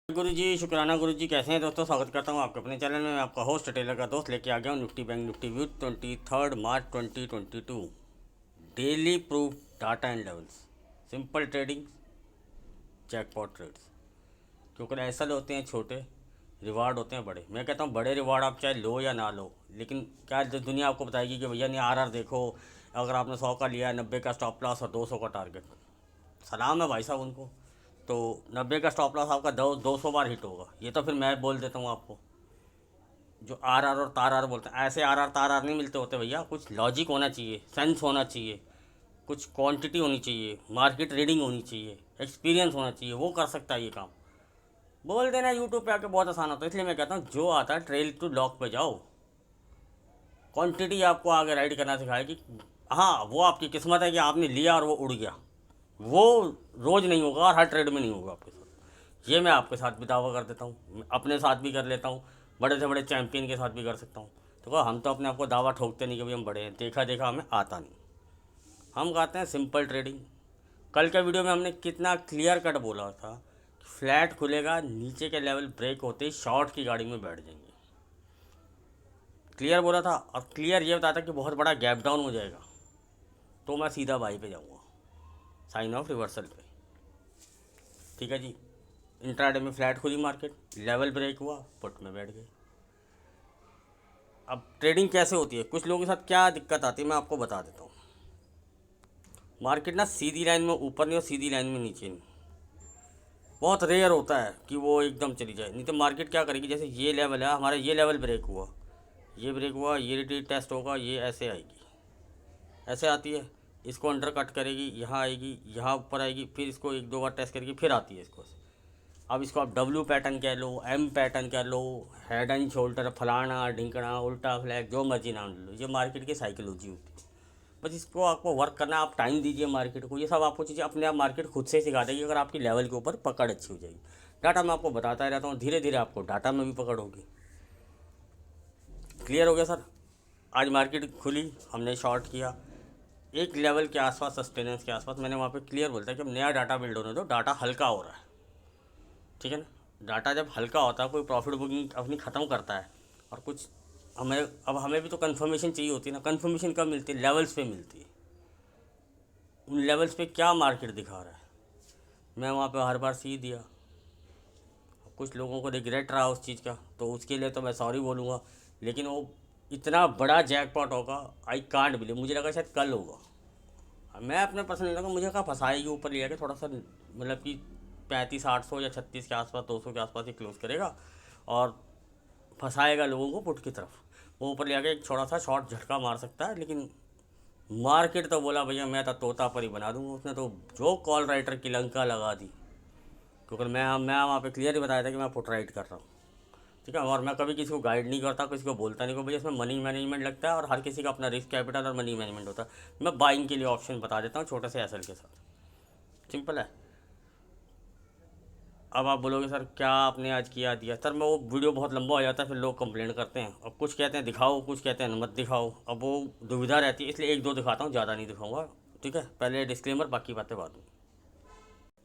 गुरु जी शुक्राना गुरु जी, कैसे हैं दोस्तों। स्वागत करता हूं आपके अपने चैनल में। मैं आपका होस्ट टेलर का दोस्त लेके आ गया हूं nifty bank nifty view 23 March 2022 daily proof data and levels, simple trading, jackpot trades. क्योंकि ऐसा होते हैं छोटे, रिवार्ड होते हैं बड़े। मैं कहता हूं बड़े रिवार्ड आप चाहे लो या ना लो, लेकिन क्या दुनिया आपको बताएगी कि भैया नहीं आर देखो, अगर आपने 100 का लिया है, 90 का स्टॉप लॉस और 200 का टारगेट, सलाम है भाई साहब उनको। तो 90 का स्टॉप लॉस आपका 200 बार हिट होगा। ये तो फिर मैं बोल देता हूँ आपको, जो आर और तार आर बोलते हैं, ऐसे आर तार आर नहीं मिलते होते भैया। कुछ लॉजिक होना चाहिए, सेंस होना चाहिए, कुछ क्वांटिटी होनी चाहिए, मार्केट रीडिंग होनी चाहिए, एक्सपीरियंस होना चाहिए, वो कर सकता है ये काम। बोल देना यूट्यूब पे आके बहुत आसान होता है। इसलिए मैं कहता हूँ जो आता है ट्रेल टू लॉक पे जाओ। क्वांटिटी आपको आगे राइड करना सिखाएगी। हाँ, वो आपकी किस्मत है कि आपने लिया और वो उड़ गया। वो रोज़ नहीं होगा और हर ट्रेड में नहीं होगा आपके साथ। ये मैं आपके साथ भी दावा कर देता हूँ, अपने साथ भी कर लेता हूँ, बड़े से बड़े चैंपियन के साथ भी कर सकता हूँ। तो कहा हम तो अपने आप को दावा ठोकते नहीं कि भाई हम बड़े हैं, देखा देखा हमें आता नहीं। हम कहते हैं सिंपल ट्रेडिंग। कल के वीडियो में हमने कितना क्लियर कट बोला था, फ्लैट खुलेगा, नीचे के लेवल ब्रेक होते ही शॉर्ट की गाड़ी में बैठ जाएंगे। क्लियर बोला था, और क्लियर ये बताया था कि बहुत बड़ा गैप डाउन हो जाएगा तो मैं सीधा बाई पे जाऊँगा, साइन ऑफ रिवर्सल पे। ठीक है जी। इंट्राडे में फ्लैट खुली मार्केट, लेवल ब्रेक हुआ, पुट में बैठ गए। अब ट्रेडिंग कैसे होती है, कुछ लोगों के साथ क्या दिक्कत आती है मैं आपको बता देता हूँ। मार्केट ना सीधी लाइन में ऊपर नहीं और सीधी लाइन में नीचे नहीं। बहुत रेयर होता है कि वो एकदम चली जाए। नहीं तो मार्केट क्या करेगी, जैसे ये लेवल है हमारा, ये लेवल ब्रेक हुआ, ये ब्रेक हुआ, ये रिट्रीट टेस्ट होगा, ये ऐसे आएगी, ऐसे आती है। इसको अंडर कट करेगी, यहाँ आएगी, यहाँ ऊपर आएगी, फिर इसको एक दो बार टेस्ट करेगी, फिर आती है इसको। अब इसको आप डब्ल्यू पैटर्न कह लो, एम पैटर्न कह लो, हेड एंड शोल्डर, फलाना ढिंकना, उल्टा फ्लैग, जो मर्जी नाम लो, ये मार्केट की साइकोलॉजी होती है। बस इसको आपको वर्क करना है, आप टाइम दीजिए मार्केट को। ये सब आपको चीज़ें अपने आप मार्केट खुद से ही सिखा देगी, अगर आपकी लेवल के ऊपर पकड़ अच्छी हो जाएगी। डाटा मैं आपको बताता ही रहता हूँ, धीरे धीरे आपको डाटा में भी पकड़ होगी। क्लियर हो गया सर। आज मार्केट खुली, हमने शॉर्ट किया एक लेवल के आसपास, सस्टेनेंस के आसपास। मैंने वहाँ पे क्लियर बोलता है कि अब नया डाटा बिल्ड होने दो, डाटा हल्का हो रहा है। ठीक है ना। डाटा जब हल्का होता है, कोई प्रॉफिट बुकिंग अपनी ख़त्म करता है, और कुछ हमें भी तो कंफर्मेशन चाहिए होती है ना। कंफर्मेशन कब मिलती है, लेवल्स पे मिलती है। उन लेवल्स पे क्या मार्केट दिखा रहा है, मैं वहाँ पे हर बार सी दिया। कुछ लोगों को रिग्रेट रहा उस चीज़ का, तो उसके लिए तो मैं सॉरी बोलूँगा। लेकिन वो इतना बड़ा जैकपॉट होगा, आई कांट बिलीव। मुझे लगा शायद कल होगा। मैं अपने पर्सनल लगा, मुझे कहा फंसाएगी ऊपर लिया के थोड़ा सा, मतलब कि 35-800 या 36 के आसपास, 200 के आसपास ही क्लोज करेगा और फंसाएगा लोगों को पुट की तरफ। वो ऊपर ले आके एक छोटा सा शॉर्ट झटका मार सकता है। लेकिन मार्केट तो बोला भैया मैं तो तोता परी बना दूंगा। उसने तो जो कॉल राइटर की लंका लगा दी, क्योंकि मैं वहाँ पे क्लियर ही बताया था कि मैं पुट राइट कर रहा हूँ। ठीक है। और मैं कभी किसी को गाइड नहीं करता, किसी को बोलता नहीं कि भैया इसमें मनी मैनेजमेंट लगता है, और हर किसी का अपना रिस्क कैपिटल और मनी मैनेजमेंट होता है। मैं बाइंग के लिए ऑप्शन बता देता हूँ छोटे से एसएल के साथ, सिंपल है। अब आप बोलोगे सर क्या आपने आज किया दिया, सर मैं वो वीडियो बहुत लंबा हो जाता है, फिर लोग कंप्लेंट करते हैं। अब कुछ कहते हैं दिखाओ, कुछ कहते हैं मत दिखाओ। अब वो दुविधा रहती है, इसलिए एक दो दिखाता हूँ, ज़्यादा नहीं दिखाऊंगा। ठीक है। पहले डिस्क्लेमर, बाकी बातें बाद में।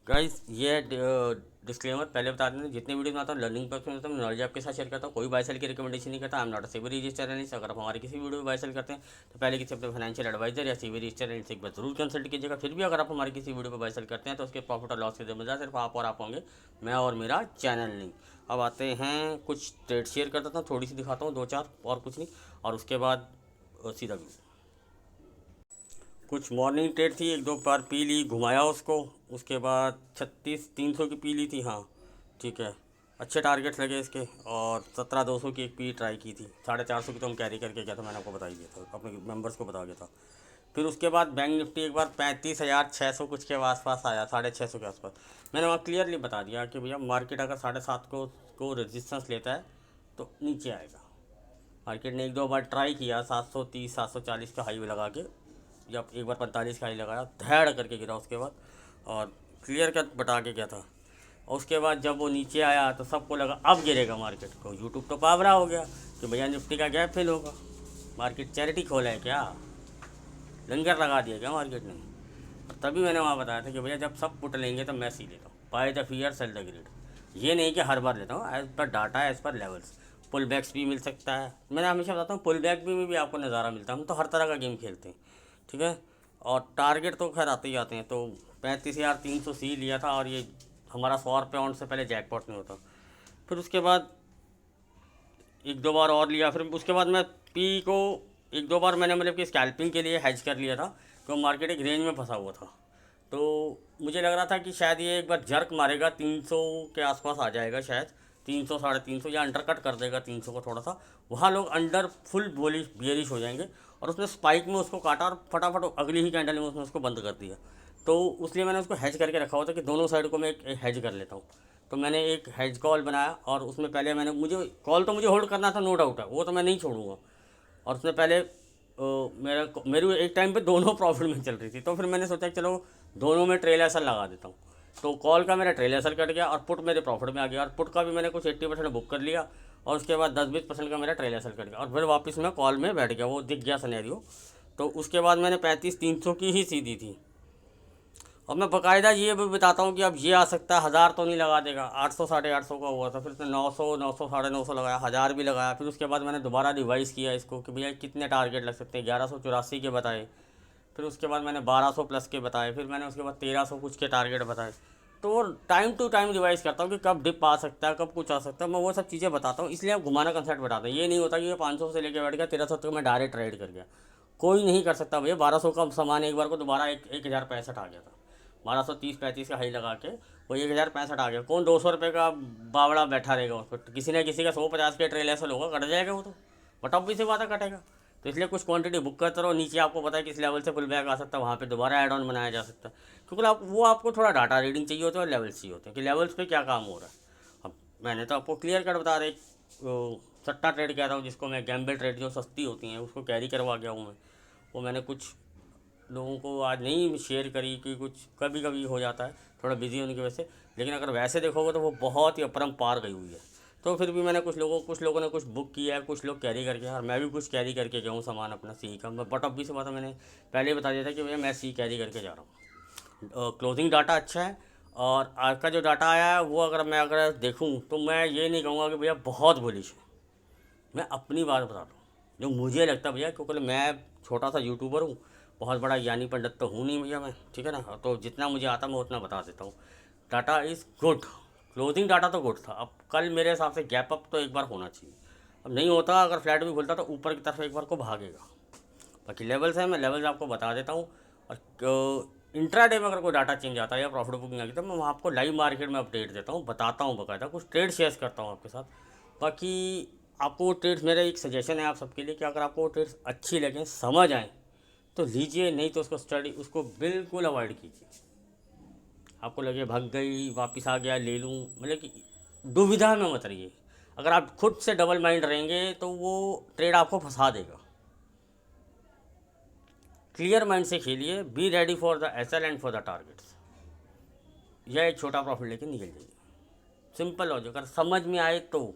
गाइस ये डिस्क्लेमर पहले बता दें, जितने वीडियो बनाता हूँ लर्निंग पर्पस में, मैं नॉलेज आपके साथ शेयर करता हूँ। कोई बाय सेल की रिकमेंडेशन नहीं करता। I am not a SEBI registered analyst. अगर आप हमारे किसी वीडियो में बाय सेल करते हैं तो पहले किसी अपने फाइनेंशियल एडवाइजर या सेबी रजिस्टर्ड एनालिस्ट एक बार जरूर कंसल्ट कीजिएगा। फिर भी अगर आप हमारी किसी वीडियो पर बाय सेल करते हैं तो उसके प्रॉफिट और लॉस के जिम्मेदार सिर्फ आप और आप होंगे, मैं और मेरा चैनल नहीं। अब आते हैं कुछ ट्रेड शेयर करता था, थोड़ी सी दिखाता हूँ, 2-4 और कुछ नहीं, और उसके बाद सीधा व्यू। कुछ मॉर्निंग ट्रेड थी, एक दो बार पी ली, घुमाया उसको। उसके बाद 36-300 की पी ली थी, हाँ ठीक है। अच्छे टारगेट्स लगे इसके, और 17-200 की एक पी ट्राई की थी। 450 की तो हम कैरी करके गया था, मैंने आपको बता ही दिया था, अपने मेंबर्स को बता गया था। फिर उसके बाद बैंक निफ्टी एक बार 35,600 कुछ के आसपास आया, 650 के आसपास। मैंने वहाँ क्लियरली बता दिया कि भैया मार्केट अगर 7.5 को रेजिस्टेंस लेता है तो नीचे आएगा। मार्केट ने एक दो बार ट्राई किया, 730 740 का हाई लगा के, जब एक बार 45 का हाई लगाया, धैड़ करके गिरा उसके बाद, और क्लियर कट बता के गया था। और उसके बाद जब वो नीचे आया तो सबको लगा अब गिरेगा मार्केट को। यूट्यूब तो पावरा हो गया कि भैया निफ्टी का गैप फिल होगा। मार्केट चैरिटी खोला है क्या, लंगर लगा दिया क्या मार्केट ने। तभी मैंने वहाँ बताया था कि भैया जब सब पुट लेंगे तो मैं सी लेता हूँ, buy the fear sell the greed. ये नहीं कि हर बार लेता हूँ, as per data, as per levels. Pullbacks भी मिल सकता है, मैंने हमेशा बताता हूँ पुल बैक भी आपको नज़ारा मिलता है। हम तो हर तरह का गेम खेलते हैं, ठीक है। और टारगेट तो खैर आते ही आते हैं। तो 35,300 सी लिया था, और ये हमारा 100 रुपये ऑन से पहले जैकपॉट नहीं होता। फिर उसके बाद एक दो बार और लिया, फिर उसके बाद मैं पी को एक दो बार मैंने मतलब कि स्कैल्पिंग के लिए हैज कर लिया था, तो मार्केट एक रेंज में फंसा हुआ था। तो मुझे लग रहा था कि शायद ये एक बार जर्क मारेगा, 300 के आसपास आ जाएगा शायद, 300 350, या अंडर कट कर देगा 300 को थोड़ा सा। वहाँ लोग अंडर फुल बोलिश बियरिश हो जाएंगे, और उसने स्पाइक में उसको काटा और फटाफट अगली ही कैंडल में उसने उसको बंद कर दिया। तो उसलिए मैंने उसको हैज करके रखा हुआ था कि दोनों साइड को मैं एक हैज कर लेता हूँ। तो मैंने एक हेज कॉल बनाया, और उसमें पहले मुझे कॉल तो मुझे होल्ड करना था, नो डाउट है, वो तो मैं नहीं छोड़ूंगा। और उसमें पहले मेरी एक टाइम पे दोनों प्रॉफिट में चल रही थी, तो फिर मैंने सोचा कि चलो दोनों में ट्रेल एसएल लगा देता हूँ। तो कॉल का मेरा ट्रेल एसएल कट गया, और पुट मेरे प्रॉफिट में आ गया, और पुट का भी मैंने कुछ 80% बुक कर लिया, और उसके बाद 10-20% का मेरा ट्रेल एसएल कट गया, और फिर वापस मैं कॉल में बैठ गया, वो दिख गया सिनेरियो। तो उसके बाद मैंने 35,300 की ही सीधी थी। और मैं बाकायदा ये भी बताता हूँ कि अब ये आ सकता है, 1000 तो नहीं लगा देगा। 800 850 का हुआ था, फिर उसने 900 900 950 लगाया, 1000 भी लगाया। फिर उसके बाद मैंने दोबारा रिवाइज़ किया इसको कि भैया कितने टारगेट लग सकते हैं, 1184 के बताए। फिर उसके बाद मैंने 1200 प्लस के बताए, फिर मैंने उसके बाद 1300 कुछ के टारगेट बताए। तो टाइम टू टाइम रिवाइज़ करता हूँ कि कब डिप आ सकता है, कब कुछ आ सकता है, मैं वो सब चीज़ें बताता हूँ। इसलिए आप घुमाना कंसेप्ट बताते हैं, ये नहीं होता कि ये 500 से लेके बैठ गया, 1300 तक मैं डायरेक्ट ट्रेड कर गया। कोई नहीं कर सकता भैया। 1200 का सामान एक बार को दोबारा 1065 आ गया था, 1230-35 का हाई लगा के वो 1065 आ गया। कौन 200 रुपये का बावड़ा बैठा रहेगा उस पर? किसी न किसी का 150 के ट्रेल ऐसा होगा, कट जाएगा वो तो, बट ऑब्वियस सी बात है कटेगा। तो इसलिए कुछ क्वांटिटी बुक करते रहो, नीचे आपको पता है किस लेवल से पुल बैक आ सकता है, वहाँ पे दोबारा ऐड ऑन बनाया जा सकता है। क्योंकि आपको थोड़ा डाटा रीडिंग चाहिए होता है, और लेवल्स चाहिए होते हैं कि लेवल्स पे क्या काम हो रहा है। अब मैंने तो आपको क्लियर कट बता रहे, सट्टा ट्रेड कहता हूँ जिसको मैं, गैम्बल ट्रेड जो सस्ती होती हैं उसको कैरी करवा गया हूँ मैं। वो मैंने कुछ लोगों को आज नहीं शेयर करी कि कुछ कभी कभी हो जाता है थोड़ा बिजी होने की वजह से, लेकिन अगर वैसे देखोगे तो वो बहुत ही अपरंपार गई हुई है। तो फिर भी मैंने कुछ लोगों ने कुछ बुक किया है, कुछ लोग कैरी करके, और मैं भी कुछ कैरी करके गया हूँ सामान अपना सी का। बट अभी से बात है, मैंने पहले ही बता दिया था कि भैया मैं सी कैरी करके जा रहा हूँ। क्लोजिंग डाटा अच्छा है, और आज का जो डाटा आया है वो अगर देखूँ तो मैं ये नहीं कहूँगा कि भैया बहुत बुलिश है। मैं अपनी बात बताता हूँ जो मुझे लगता है भैया, क्योंकि मैं छोटा सा यूट्यूबर हूँ, बहुत बड़ा ज्ञानी पंडित तो हूँ नहीं भैया मैं, ठीक है ना। तो जितना मुझे आता मैं उतना बता देता हूँ। Data is good, closing data तो गुड था। अब कल मेरे हिसाब से गैप अप तो एक बार होना चाहिए। अब नहीं होता, अगर फ्लैट भी खुलता तो ऊपर की तरफ एक बार को भागेगा। बाकी लेवल्स हैं, मैं लेवल्स आपको बता देता हूँ। और इंट्राडे में अगर कोई डाटा चेंज आता है या प्रॉफिट बुकिंग आ गई, तो मैं वहाँ आपको लाइव मार्केट में अपडेट देता हूँ, बताता हूँ बकायदा, कुछ ट्रेड शेयर करता हूँ आपके साथ। बाकी आपको वो ट्रेड्स, मेरा एक सजेशन है आप सबके लिए कि अगर आपको वो ट्रेड्स अच्छी लगें, समझ आएँ, तो लीजिए, नहीं तो उसको बिल्कुल अवॉइड कीजिए। आपको लगे भाग गई वापस आ गया ले लूँ, मतलब कि दुविधा में मत रहिए। अगर आप खुद से डबल माइंड रहेंगे तो वो ट्रेड आपको फंसा देगा। क्लियर माइंड से खेलिए, be ready for the SL and for the targets. यह एक छोटा प्रॉफिट लेके निकल जाइए। सिंपल लॉजिक, अगर समझ में आए तो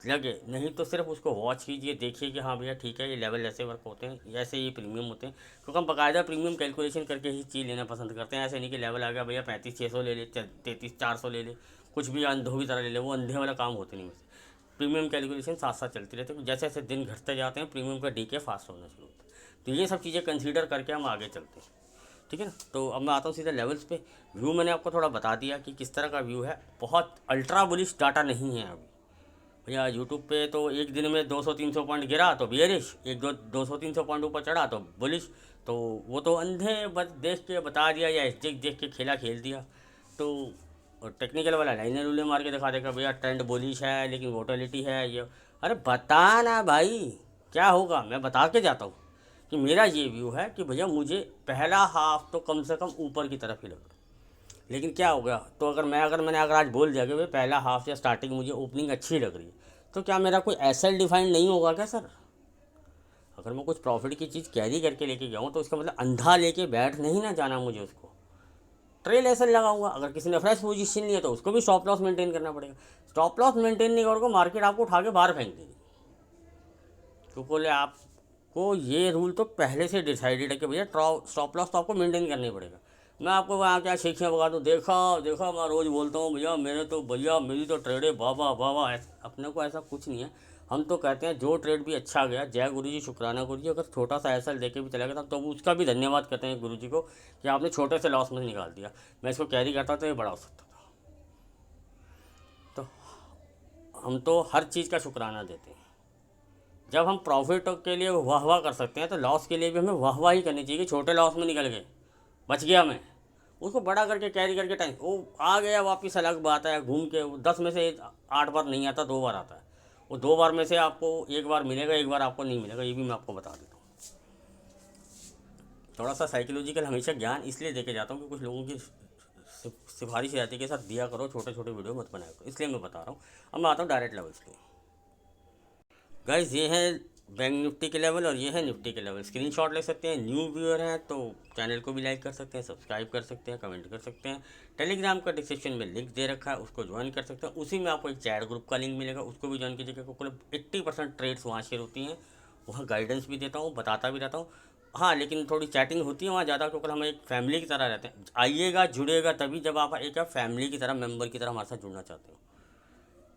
लगे, नहीं तो सिर्फ उसको वॉच कीजिए, देखिए कि हाँ भैया ठीक है, ये लेवल ऐसे वर्क होते हैं, ऐसे ये प्रीमियम होते हैं। क्योंकि हम बाकायदा प्रीमियम कैलकुलेशन करके ही चीज़ लेना पसंद करते हैं। ऐसे नहीं कि लेवल आ गया भैया 35,600 ले ले, 33,400 ले ले, कुछ भी अंधों की तरह ले ले, वो अंधे वाला काम होते नहीं वैसे। प्रीमियम कैलकुलेशन साथ साथ चलती रहती है, जैसे जैसे दिन घटते जाते हैं प्रीमियम का डीके फास्ट होना शुरू होता है। तो ये सब चीज़ें कंसीडर करके हम आगे चलते हैं, ठीक है ना। तो अब मैं आता हूँ सीधा लेवल्स पे। व्यू मैंने आपको थोड़ा बता दिया कि किस तरह का व्यू है, बहुत अल्ट्रा बुलिश डाटा नहीं है अभी भैया। यूट्यूब पे तो एक दिन में 200-300 पॉइंट गिरा तो बियरिश, एक दो 200-300 पॉइंट ऊपर चढ़ा तो बुलिश। तो वो तो अंधे बस देख के बता दिया, या देख देख के खेला खेल दिया। तो टेक्निकल वाला लाइनर रूले मार के दिखा देगा भैया ट्रेंड बुलिश है लेकिन वोटिलिटी है ये। अरे बता ना भाई, क्या होगा, मैं बता के जाता हूँ कि मेरा ये व्यू है कि भैया मुझे पहला हाफ तो कम से कम ऊपर की तरफ ही लग रहा। लेकिन क्या हो गया, तो अगर आज बोल दिया कि भाई पहला हाफ या स्टार्टिंग मुझे ओपनिंग अच्छी लग रही है, तो क्या मेरा कोई एसएल डिफाइंड नहीं होगा क्या सर? अगर मैं कुछ प्रॉफिट की चीज़ कैरी करके लेके गया हूँ तो उसका मतलब अंधा लेके बैठ नहीं ना जाना मुझे। उसको ट्रेल एसएल लगाऊंगा। अगर किसी ने फ्रेश पोजीशन लिया तो उसको भी स्टॉप लॉस मेंटेन करना पड़ेगा। स्टॉप लॉस मेंटेन नहीं करोगे, मार्केट आपको उठा के बाहर फेंक देगी। तो बोले आपको ये रूल तो पहले से डिसाइडेड है कि भैया स्टॉप लॉस तो आपको मेंटेन करना ही पड़ेगा। मैं आपको वहाँ क्या शिक्षण बता दूँ, देखा देखा मैं रोज़ बोलता हूँ भैया मेरी तो ट्रेड है बाबा बाबा। अपने को ऐसा कुछ नहीं है। हम तो कहते हैं जो ट्रेड भी अच्छा गया, जय गुरु जी शुक्राना गुरु जी। अगर छोटा सा एसएल देके भी चला गया तो उसका भी धन्यवाद करते हैं गुरु जी को कि आपने छोटे से लॉस में से निकाल दिया। मैं इसको कैरी करता तो ये बड़ा हो सकता था। तो हम तो हर चीज़ का शुक्राना देते हैं। जब हम प्रॉफिट के लिए वाह वाह कर सकते हैं तो लॉस के लिए भी हमें वाह वाह ही करनी चाहिए कि छोटे लॉस में निकल गए, बच गया मैं। उसको बड़ा करके कैरी करके टाइम वो आ गया वापस अलग बात है। घूम के 10 में से 8 बार नहीं आता, 2 बार आता है। वो 2 बार में से आपको 1 बार मिलेगा, 1 बार आपको नहीं मिलेगा। ये भी मैं आपको बता देता हूँ। थोड़ा सा साइकोलॉजिकल हमेशा ज्ञान इसलिए देके जाता हूँ कि कुछ लोगों की सिफारिश रहती है कि सर दिया करो, छोटे छोटे वीडियो मत बनाया करो, इसलिए मैं बता रहा हूँ। अब मैं आता हूँ डायरेक्ट लेवल्स पे। गाइस ये है बैंक निफ्टी के लेवल और ये है निफ्टी के लेवल। स्क्रीनशॉट ले सकते हैं। न्यू व्यूअर हैं तो चैनल को भी लाइक कर सकते हैं, सब्सक्राइब कर सकते हैं, कमेंट कर सकते हैं। टेलीग्राम का डिस्क्रिप्शन में लिंक दे रखा है, उसको ज्वाइन कर सकते हैं। उसी में आपको एक चैट ग्रुप का लिंक मिलेगा, उसको भी ज्वाइन कीजिएगा। कुल 80% ट्रेड्स वहाँ शेयर होती हैं। वहाँ गाइडेंस भी देता हूँ, बताता भी रहता हूँ। हाँ लेकिन थोड़ी चैटिंग होती है वहाँ ज़्यादा, क्योंकि हम एक फैमिली की तरह रहते हैं। आइएगा जुड़ेगा तभी जब आप एक फैमिली की तरह, मेम्बर की तरह हमारे साथ जुड़ना चाहते हो।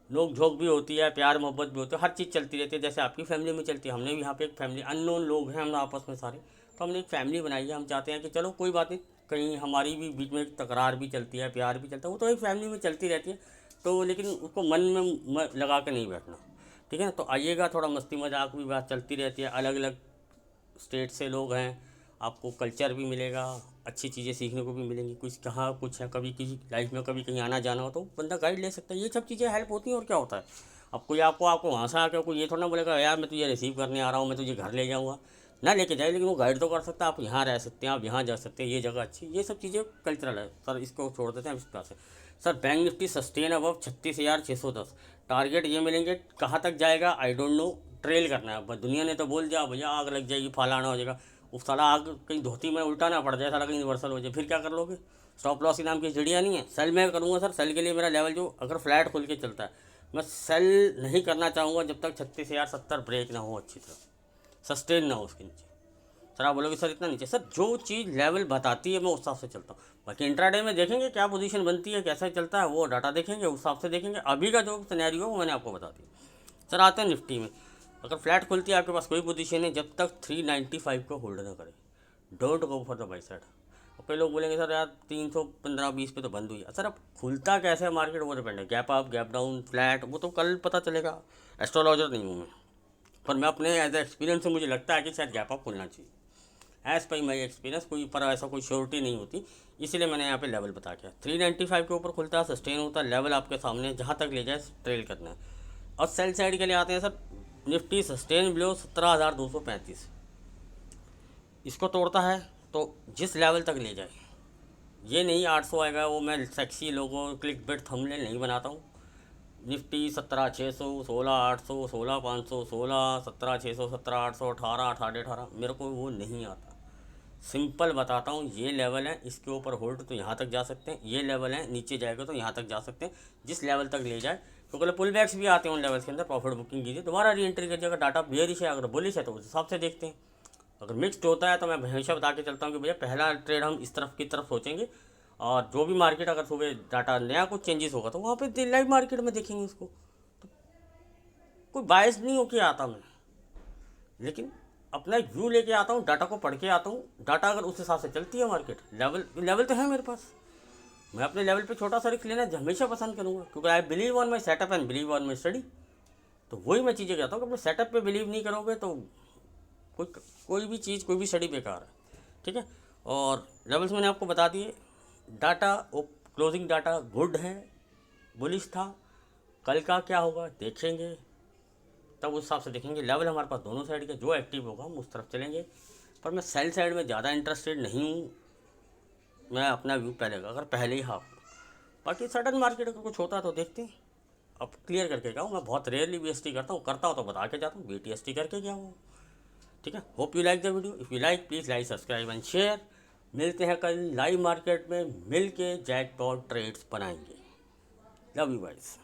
नोक झोंक भी होती है, प्यार मोहब्बत भी होती है, हर चीज़ चलती रहती है जैसे आपकी फैमिली में चलती है। हमने भी यहाँ पे एक फैमिली, अननोन लोग हैं हम आपस में सारे, तो हमने एक फैमिली बनाई है। हम चाहते हैं कि चलो कोई बात नहीं, कहीं हमारी भी बीच में तकरार भी चलती है, प्यार भी चलता है, वो तो एक फैमिली में चलती रहती है। तो लेकिन उसको मन में लगा के नहीं बैठना, ठीक है ना। तो आइएगा, थोड़ा मस्ती मजाक भी बात चलती रहती है। अलग अलग स्टेट से लोग हैं, आपको कल्चर भी मिलेगा, अच्छी चीज़ें सीखने को भी मिलेंगी। कुछ कहाँ कुछ है, कभी किसी लाइफ में कभी कहीं आना जाना हो तो बंदा गाइड ले सकता है। ये सब चीज़ें हेल्प होती हैं। और क्या होता है, अब कोई आपको वहाँ से आकर कोई ये थोड़ा ना बोलेगा यार मैं तुझे रिसीव करने आ रहा हूँ, मैं तुझे घर ले जाऊँगा, ना लेके जाए, लेकिन वो गाइड तो कर सकता है। आप यहाँ रह सकते हैं, आप यहाँ जा सकते हैं, ये जगह अच्छी, ये सब चीज़ें कल्चरल है सर। इसको छोड़ देते हैं इस क्लास से। Sir bank Nifty sustain above 36,610 target ये मिलेंगे। कहाँ तक जाएगा आई डोंट नो, ट्रेल करना है। बस दुनिया ने तो बोल दिया भैया आग लग जाएगी, फलाना हो जाएगा। उस साला आग कहीं धोती में उल्टा ना पड़ जाए, साला कहीं यूनिवर्सल हो जाए, फिर क्या कर लोगे। स्टॉप लॉस के नाम की चिड़िया नहीं है। सेल मैं करूँगा सर, सेल के लिए मेरा लेवल जो अगर फ्लैट खुल के चलता है, मैं सेल नहीं करना चाहूँगा जब तक 36,070 ब्रेक ना हो, अच्छी तरह सस्टेन ना हो उसके नीचे। सर आप बोलोगे सर इतना नीचे, सर जो चीज़ लेवल बताती है मैं उस हिसाब से चलता हूँ। बाकी इंट्राडे में देखेंगे क्या पोजीशन बनती है, कैसा चलता है, वो डाटा देखेंगे, उस हिसाब से देखेंगे। अभी का जो सिनेरियो है वो मैंने आपको बता दिया। सर आते हैं निफ्टी में। अगर फ्लैट खुलती है आपके पास कोई पोजीशन है, जब तक 395 को होल्ड ना करे, don't go for the by side. और कई लोग बोलेंगे सर यार 315-20 पे तो बंद हुई है। सर अब खुलता कैसे है मार्केट वो डिपेंड है। Gap up, gap down, flat, वो तो कल पता चलेगा। एस्ट्रोलॉजर नहीं हूँ मैं, पर मैं अपने एज ए एक्सपीरियंस से मुझे लगता है कि शायद गैप अप खुलना चाहिए। एज़ पर माई एक्सपीरियंस, कोई पर ऐसा कोई श्योरिटी नहीं होती, इसीलिए मैंने यहाँ पे लेवल बता के 395 के ऊपर खुलता है, सस्टेन होता है, लेवल आपके सामने जहाँ तक ले जाए ट्रेल करना है। और सेल साइड के लिए आते हैं सर। निफ्टी सस्टेन बिलो 17,235, इसको तोड़ता है तो जिस लेवल तक ले जाए, ये नहीं 800 आएगा, वो मैं सेक्सी लोगों क्लिक बेट थंबनेल नहीं बनाता हूँ। निफ्टी 17,600, 16,800, 16,500, 16, 17,600, 17,800, 18, 18,500, मेरे को वो नहीं आता। सिंपल बताता हूँ, ये लेवल है, इसके ऊपर होल्ड तो यहाँ तक जा सकते हैं। ये लेवल है, नीचे जाएगा तो यहाँ तक जा सकते हैं, जिस लेवल तक ले जाए। क्योंकि पुल बैक्स भी आते हैं उन लेवल्स के अंदर। प्रॉफिट बुकिंग कीजिए, दोबारा री एंट्री कीजिए। अगर डाटा बेयरिश है, अगर बुलिश है तो उस हिसाब से देखते हैं। अगर मिक्सड होता है तो मैं हमेशा बता के चलता हूँ कि भैया पहला ट्रेड हम इस तरफ की तरफ सोचेंगे, और जो भी मार्केट अगर सुबह डाटा नया कुछ चेंजेस होगा तो वहाँ पे लाइव मार्केट में देखेंगे उसको। तो कोई बायस नहीं होके आता मैं, लेकिन अपना एक व्यू लेके आता हूँ, डाटा को पढ़ के आता हूँ। डाटा अगर उस हिसाब से चलती है मार्केट, लेवल तो है मेरे पास, मैं अपने लेवल पे छोटा सा रिस्क लेना हमेशा पसंद करूँगा, क्योंकि I believe on my setup and believe on my study. तो वही मैं चीज़ें कहता हूँ कि अपने सेटअप पे बिलीव नहीं करोगे तो कोई भी चीज़, कोई भी स्टडी बेकार है, ठीक है। और लेवल्स मैंने आपको बता दिए। डाटा वो क्लोजिंग डाटा गुड है, बुलिश था। कल का क्या होगा देखेंगे, तब उस हिसाब से देखेंगे। लेवल हमारे पास दोनों साइड के, जो एक्टिव होगा हम उस तरफ चलेंगे। पर मैं सेल साइड में ज़्यादा इंटरेस्टेड नहीं हूँ। मैं अपना व्यू पहले ही हाफ। बाकी सडन मार्केट अगर कुछ होता है तो देखते हैं। अब क्लियर करके क्या हूँ, मैं बहुत रेयरली BST करता हूँ, करता हूँ तो बता के जाता हूँ, BTST करके क्या हूँ, ठीक है। Hope you like the video. If you like please like, subscribe and share. मिलते हैं कल लाइव मार्केट में, मिल के जैकपॉट ट्रेड्स बनाएंगे। Love you guys.